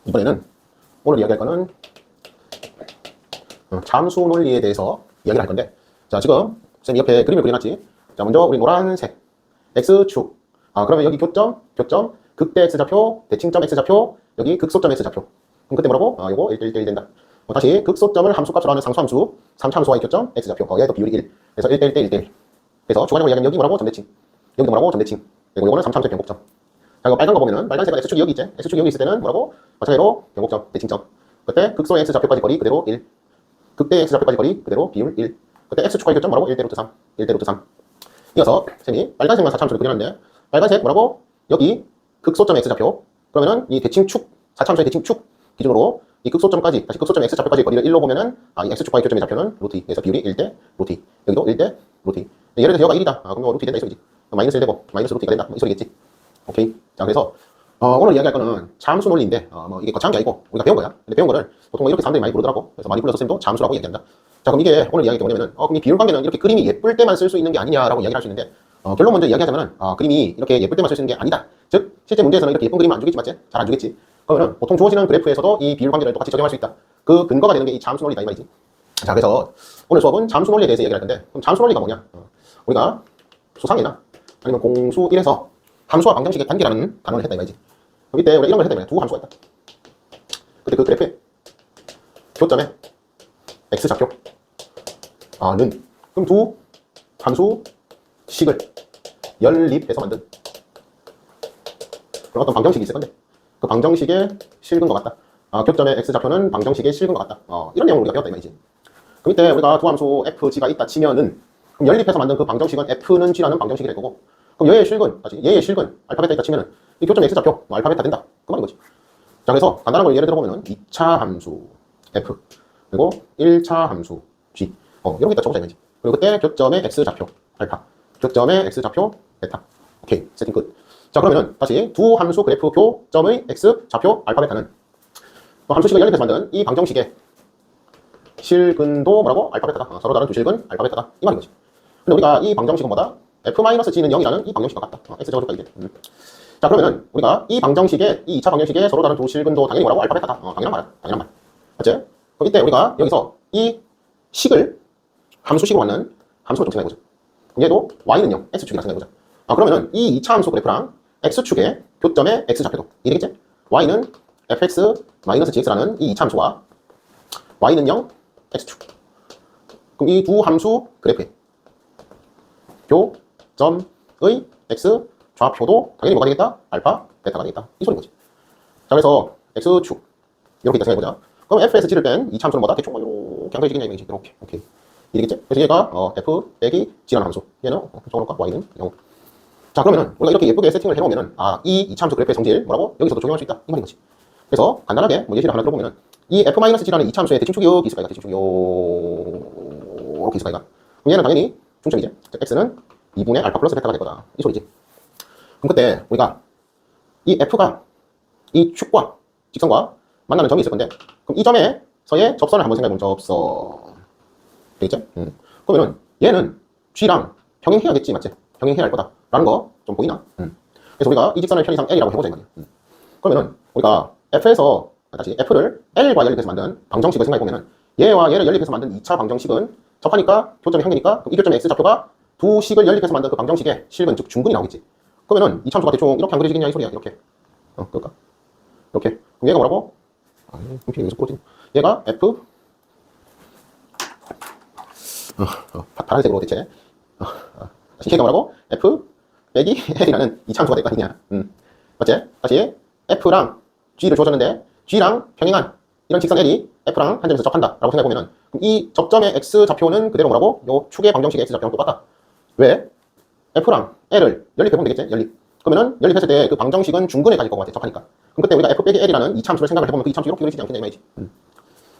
이번에는 오늘 이야기할 거는 참수 논리에 대해서 이야기를 할 건데, 자, 지금 쌤이 옆에 그림을 그려놨지. 자, 먼저 우리 노란색 x축. 그러면 여기 교점, 극대 x좌표, 대칭점 x좌표, 여기 극소점 x좌표. 그럼 그때 뭐라고? 요거 1대1 된다. 다시 극소점을 함수값으로 하는 상수함수 3차함수와의 교점 x좌표. 얘도 비율이 1. 그래서 1대1 대 1대1. 그래서 주관적으로 이야기하면 여기 뭐라고? 점대칭. 여기도 뭐라고? 점대칭. 그리고 요거는 3차함수의 변곡점. 자, 이거 빨간 거 보면은 빨간색은 x축이 여기 있지. x축이 여기 있을 때는 뭐라고? 마찬가지로 변곡점, 대칭점. 그때 극소의 x좌표까지 거리 그대로 1. 극대 x좌표까지 거리 그대로 비율 1. 그때 x축과의 교점 뭐라고? 1대 루트 3. 1대 루트 3. 이어서 쌤이 빨간색만 4차함수를 그려놨는데, 빨간색 뭐라고? 여기 극소점 x좌표. 그러면은 이 대칭축, 4차함수의 대칭축 기준으로 이 극소점까지, 다시 극소점 x좌표까지 거리를 1로 보면은 이 x축과의 교점의 좌표는 루트 2. 그래서 비율이 1대 루트 2. 여기도 1대 루트 2. 예를 들어서 여가 1이다. 그럼 루트 2 된다 이 소리지. 마이너스 1 되고 마이너스 루트 2가 된다 이 소리겠지. 오케이. 자, 그래서 오늘 이야기할 거는 참수 논리인데, 이게 거창한 게 아니고 우리가 배운 거야. 근데 배운 거를 보통 이렇게 사람들이 많이 부르더라고. 그래서 많이 불러서 쌤도 참수라고 얘기한다. 자, 그럼 이게 오늘 이야기할 게 뭐냐면은, 그럼 이 비율 관계는 이렇게 그림이 예쁠 때만 쓸 수 있는 게 아니냐라고 이야기를 할 수 있는데, 결론 먼저 이야기하자면은, 그림이 이렇게 예쁠 때만 쓸 수 있는 게 아니다. 즉, 실제 문제에서는 이렇게 예쁜 그림은 안 주겠지, 맞지? 잘 안 주겠지. 그러면은 보통 주어지는 그래프에서도 이 비율 관계를 똑같이 적용할 수 있다. 그 근거가 되는 게 이 참수 논리다 이 말이지. 자, 그래서 오늘 수업은 참수 논리에 대해서 얘기를 할 건데, 그럼 참수 논리가 뭐냐? 우리가 수상이나 아니면 공수 1에서 함수와 방정식의 관계라는 단원을 했다 이 말이지. 그럼 이때 우리가 이런 걸 했다 이 두 함수가 있다. 근데 그 그래프에 교점에 x좌표 는 그럼 두 함수식을 연립해서 만든 그런 어떤 방정식이 있을 건데, 그 방정식의 실근과 같다. 교점의 x좌표는 방정식의 실근과 같다. 이런 내용을 우리가 배웠다 이 말이지. 그럼 이때 우리가 두 함수 fg가 있다 치면은, 그럼 연립해서 만든 그 방정식은 f는 g라는 방정식이 될 거고, 그럼 얘의 실근, 다시 얘의 실근 알파베타 있다 치면은 이 교점 x좌표 알파베타 된다 그 말인 거지. 자, 그래서 간단한 걸 예를 들어보면은 2차 함수 f 그리고 1차 함수 g 이런 게 있다 쳐보자 이거지. 그리고 그때 교점의 x좌표 알파, 교점의 x좌표 베타. 오케이, 세팅 끝. 자, 그러면은 다시 두 함수 그래프 교점의 x좌표 알파 베타는 함수식을 연립해서 만든 이 방정식의 실근도 뭐라고? 알파 베타다. 서로 다른 두 실근 알파 베타다 이 말인 거지. 근데 우리가 이 방정식은 뭐다? f-g는 0이라는 이 방정식과 같다. x제곱까지 돼. 자, 그러면은 우리가 이 방정식의, 이 2차 방정식의 서로 다른 두 실근도 당연히 뭐라고? 알파 베타다. 당연한 말. 맞지? 그럼 이때 우리가 여기서 이 식을 함수식으로 맞는 함수를 좀 생각해보자. 얘도 y는 0, x축이라 생각해보자. 그러면은 이 2차 함수 그래프랑 x축의 교점의 x좌표도 이되겠지? y는 fx-gx라는 이 2차 함수와 y는 0, x축. 그럼 이 두 함수 그래프의 교점의 x 좌표도 당연히 뭐가 되겠다? 알파, 베타가 되겠다. 이 소리인 거지. 자, 그래서 x축 이렇게 있다 생각해보자. 그럼 f에서 g를 뺀 이 참수는 뭐다? 대충 이렇게 항상해지겠냐 이거지. 이렇게. 오케이. 이 되겠지? 그래서 얘가 f 빼기 g라는 함수. 얘는 적어놓을까? y는 0. 자, 그러면은 우리가 이렇게 예쁘게 세팅을 해놓으면은 이 참수 그래프의 성질 뭐라고? 여기서도 적용할 수 있다. 이 말인 거지. 그래서 간단하게 뭐 예시를 하나 들어보면은 이 f-g라는 이 참수의 대칭축이 여기 있을 거야. 대칭축이 이렇게 있을 거야. 그럼 얘는 당연히 중점이지. x는 2분의 알파 플러스 베타가 될 거다. 이 소리지. 그럼 그때 우리가 이 f가 이 축과 직선과 만나는 점이 있을 건데, 그럼 이 점에서의 접선을 한번 생각해보면 접선 되겠죠? 그러면은 얘는 g랑 평행해야겠지, 맞지? 평행해야 할 거다 라는 거 좀 보이나? 그래서 우리가 이 직선을 편의상 L이라고 해보자 이 말이야. 그러면은 우리가 f에서 다시 f를 L과 연립해서 만든 방정식을 생각해보면은 얘와 얘를 연립해서 만든 2차 방정식은 접하니까 교점이 향기니까 이 교점의 x좌표가 두 식을 연립해서 만든 그 방정식의 실근, 즉 중근이 나오겠지. 그러면은 이 참수가 대충 이렇게 안 그려지겠냐 이 소리야. 이렇게. 그럴까? 이렇게. 그럼 얘가 뭐라고? 여기서 꼬지. 얘가 f 파란색으로 대체. 다시 얘가 뭐라고? f 빼기 l이라는 이 참수가 될 거 아니냐. 맞지? 다시 f랑 g를 줘줬는데 g랑 평행한 이런 직선 l이 f랑 한 점에서 접한다 라고 생각해보면은 이 접점의 x좌표는 그대로 뭐라고? 요 축의 방정식의 x좌표랑 똑같다. 왜? f랑 l을 연립해보면 되겠지? 연립. 그러면은 연립했을 때 그 방정식은 중근에 가질 것 같아. 접하니까. 그럼 그때 우리가 f 빼기 l이라는 이 참수를 생각을 해보면 그 이 참수 이렇게 그려지지 않겠냐 이 말이지.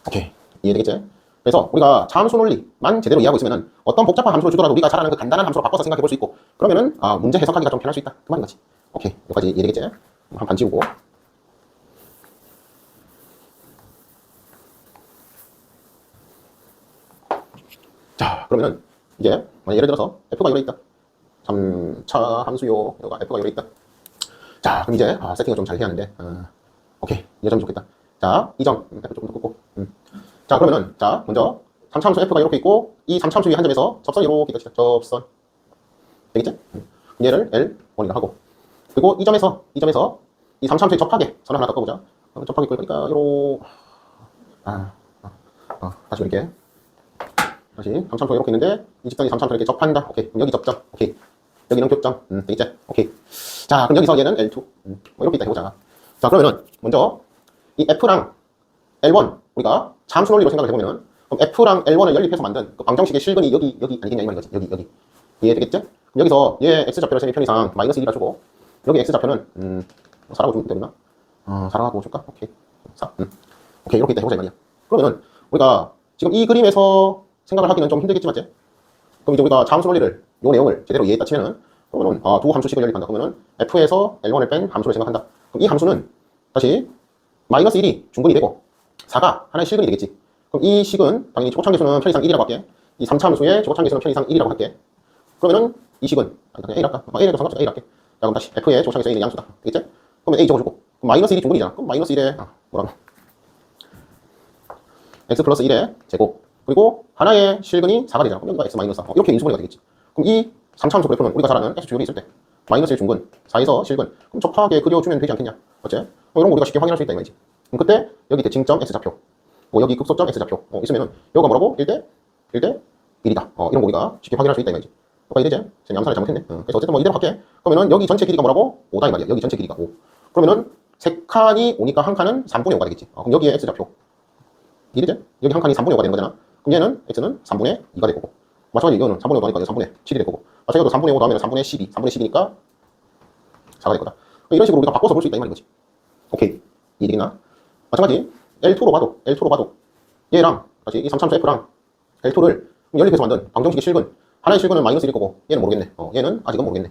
오케이. 이해되겠지? 그래서 우리가 참수 논리만 제대로 이해하고 있으면은 어떤 복잡한 함수를 주더라도 우리가 잘 아는 그 간단한 함수로 바꿔서 생각해 볼 수 있고, 그러면은 문제 해석하기가 좀 편할 수 있다 그 말인 거지. 오케이. 여기까지 이해되겠지? 한 반 지우고. 자, 그러면은 이제 예를 들어서 f가 요래 있다. 3차 함수요. 여기가 f가 요래 있다. 자, 그럼 이제 세팅을 좀 잘 해야 하는데, 오케이. 이 점이 좋겠다. 자, 이 점. F 조금 더 긋고. 자, 그러면은, 자, 먼저, 3차함수 F가 이렇게 있고, 이 3차함수 위에 한 점에서 접선이 이렇게 있다. 접선. 되겠지? 얘를 L1이라 하고. 그리고 이 점에서 이 3차함수에 접하게 선을 하나 꺾어보자. 접하게 그러니까, 다시 그릴게. 다시 3차함수가 이렇게 있는데, 이 직선이 3차함수를 이렇게 접한다. 오케이. 그럼 여기 접점. 오케이. 여기는 교점. 되겠지? 오케이. 자, 그럼 여기서 얘는 L2. 뭐 이렇게 있다 해보자. 자, 그러면은, 먼저, 이 F랑 L1, 우리가 참수 논리로 생각을 해보면은, 그럼 F랑 L1을 연립해서 만든 그 방정식의 실근이 여기 아니겠냐, 이 말인 거지. 여기. 이해되겠지? 그럼 여기서 얘 X좌표를 셈의 편의상 마이너스 1이라 주고, 여기 X좌표는, 사라고 주면 되겠나? 사라고 줄까? 오케이. 오케이, 이렇게 있다 해보자, 이 말이야. 그러면은, 우리가 지금 이 그림에서 생각을 하기는 좀 힘들겠지, 맞지? 그럼 이제 우리가 참수 논리를, 요 내용을 제대로 이해했다 치면은, 그러면은, 두 함수식을 연립한다. 그러면은, F에서 L1을 뺀 함수를 생각한다. 그럼 이 함수는, 다시, 마이너스 1이 중근이 되고, 4가 하나의 실근이 되겠지. 그럼 이 식은, 당연히 최고차함계수는 편의상 1이라고 할게. 이 3차함수의 최고차함계수는 편의상 1이라고 할게. 그러면은, 이 식은, 그냥 A랄까? A라도 상관없어, A랄게. 자, 그럼 다시, F의 최고차함계수 A는 양수다. 되겠지? 그러면 A 적어주고, 그럼 마이너스 1이 중근이잖아. 그럼 마이너스 1의, 뭐라고? X 플러스 1의 제곱. 그리고 하나의 실근이 4가 되잖아. 그럼 여기가 X 마이너스 4. 이렇게 인수분해가 되겠지. 그럼 이 3차함수 그래프는 우리가 잘 아는 X축이 있을 때, 마이너스 1 중근, 4에서 실근. 그럼 접하게 그려주면 되지 않겠냐? 어째? 이런 거 우리가 쉽게 확인할 수 있다, 이 말이지. 그럼 그때, 여기 대칭점 X좌표. 여기 극소점 X좌표. 있으면은, 여기가 뭐라고? 1대 1이다. 이런 거 우리가 쉽게 확인할 수 있다, 이 말이지. 그러니까 이래지? 쌤이 암산을 잘못했네. 그래서 어쨌든 뭐 이대로 할게. 그러면은, 여기 전체 길이가 뭐라고? 5다, 이 말이야. 여기 전체 길이가 5. 그러면은, 3칸이 오니까 한 칸은 3분의 5가 되겠지. 그럼 여기에 X좌표. 이래지? 여기 한 칸이 3분의 5가 되는 거잖아. 그럼 얘는 X는 3분의 2가 될 거고. 마찬가지 이거는 3분의 5도 하니까 3분의 7이 될 거고. 마찬가지로 3분의 5 다음에는 3분의 12. 3분의 10이니까 4가 될 거다. 이런 식으로 우리가 바꿔서 볼 수 있다, 이 말인 거지. 오케이. 이해되겠나? 마찬가지 L2로 봐도 얘랑 다시 이 3차함수 F랑 L2를 연립해서 만든 방정식의 실근. 하나의 실근은 마이너스 1일 거고 얘는 모르겠네. 얘는 아직은 모르겠네.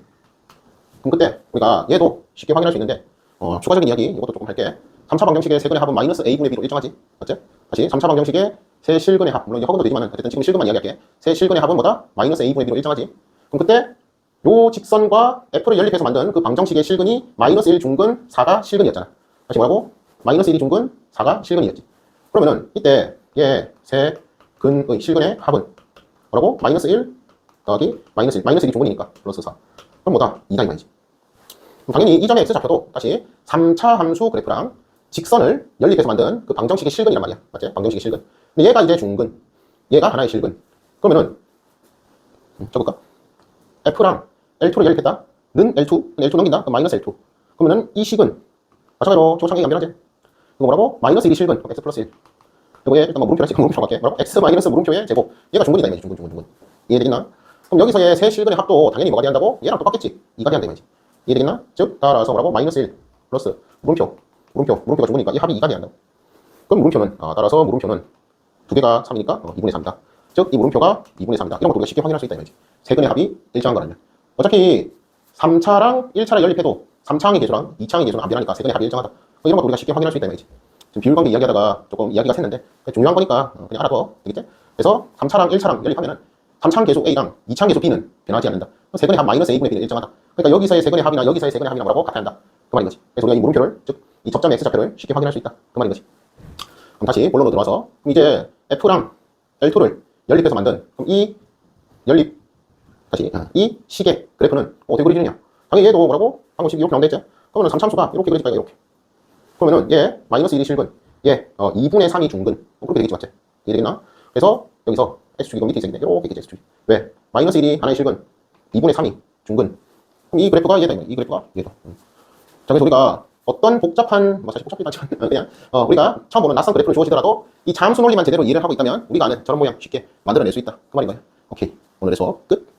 그럼 그때 우리가 얘도 쉽게 확인할 수 있는데 추가적인 이야기 이것도 조금 할게. 3차 방정식의 세근의 합은 마이너스 A분의 B로 일정하지. 맞지? 다시 3차 방정식의 세 실근의 합, 물론 이제 허근도 되지만 어쨌든 지금 실근만 이야기할게. 세 실근의 합은 뭐다? 마이너스 A분의 B로 일정하지. 그럼 그때 요 직선과 F를 연립해서 만든 그 방정식의 실근이 마이너스 1 중근 4가 실근이었잖아. 다시 뭐라고? 마이너스 1이 중근 4가 실근이었지. 그러면은 이때 얘 세 근의 실근의 합은 뭐라고? 마이너스 1 더하기 마이너스 1. 마이너스 1이 중근이니까 플러스 4. 그럼 뭐다? 2다 이 말이지. 당연히 이 점의 X좌표도 다시 3차 함수 그래프랑 직선을 연립해서 만든 그 방정식의 실근이란 말이야. 맞지? 방정식의 실근. 근데 얘가 이제 중근. 얘가 하나의 실근. 그러면은 적을까? F랑 L2를 연립했다. 는 L2. L2 넘긴다. 그럼 마이너스 L2. 그러면은 이 식은 마찬가지로 조창이 연결하지. 이거 뭐라고? 마이너스 1이 실근. X 플러스 1. 요거에 일단 뭐 물음표를 물음표 갈게. 뭐라고? X 마이너스 물음표의 제곱. 얘가 중근이다 이 말이지. 중근. 이해되겠나? 그럼 여기서의 세 실근의 합도 당연히 뭐가 돼야 한다고? 얘랑 똑같겠지. 2가 돼야 한다 이 말이지. 이해되겠나? 즉 따라서 뭐라고? 마이너스 1 플러스 물음표가 중근이니까 이 합이 2가 돼야 한다고. 그럼 물음표는 따라서 물음표는 두 개가 3이니까 2분의 3이다. 즉 이 물음표가 2분의 3이다. 이런 것도 우리가 쉽게 확인할 수 있다 이 말이지. 세 근의 합이 일정한 거라면. 어차피 3차랑 1차를 연립해도 3차항의 계수랑 2차항의 계수는 암변하니까 세 근의 합이 일정하다. 이런 것도 우리가 쉽게 확인할 수 있다 이 말이지. 지금 비율관계 이야기하다가 조금 이야기가 샜는데 중요한 거니까 그냥 알아둬. 되겠지? 그래서 3차랑 1차랑 연립하면은 3차항 계수 A랑 2차항 계수 B는 변하지 않는다. 세 근의 합 마이너스 A분의 B는 일정하다. 그러니까 여기서의 세 근의 합이나 여기서의 세 근의 합이나 뭐라고? 같아야 한다. 그 말인 거지. 그래서 우리가 이 물음표를, 즉 이 접점의 X좌표를 쉽게 확인할 수 있다. 그 말인 거지. 그럼 다시 본론으로 들어와서 그럼 이제 F랑 L2를 연립해서 만든 그럼 이 연립 다시 이 식의 그래프는 어떻게 그려지느냐? 당연히 얘도 뭐라고? 방정식이 이렇게 나온다 했지? 그러면 3참수가 이렇게 그려질까? 이렇게. 그러면은 얘 마이너스 1이 실근, 얘 2분의 3이 중근. 그렇게 되겠지, 맞지? 이해되겠나? 그래서 여기서 X축이 밑에 있겠네. 이렇게 있겠지, X축이. 왜? 마이너스 1이 하나의 실근, 2분의 3이 중근. 그럼 이 그래프가 얘다. 이 그래프가 얘다. 자, 그래서 우리가 어떤 복잡한, 사실 복잡하긴 하지만, 그냥, 우리가 처음 보는 낯선 그래프를 주어지더라도 이 참수 논리만 제대로 이해를 하고 있다면 우리가 아는 저런 모양 쉽게 만들어낼 수 있다. 그 말인 거야. 오케이. 오늘의 수업 끝.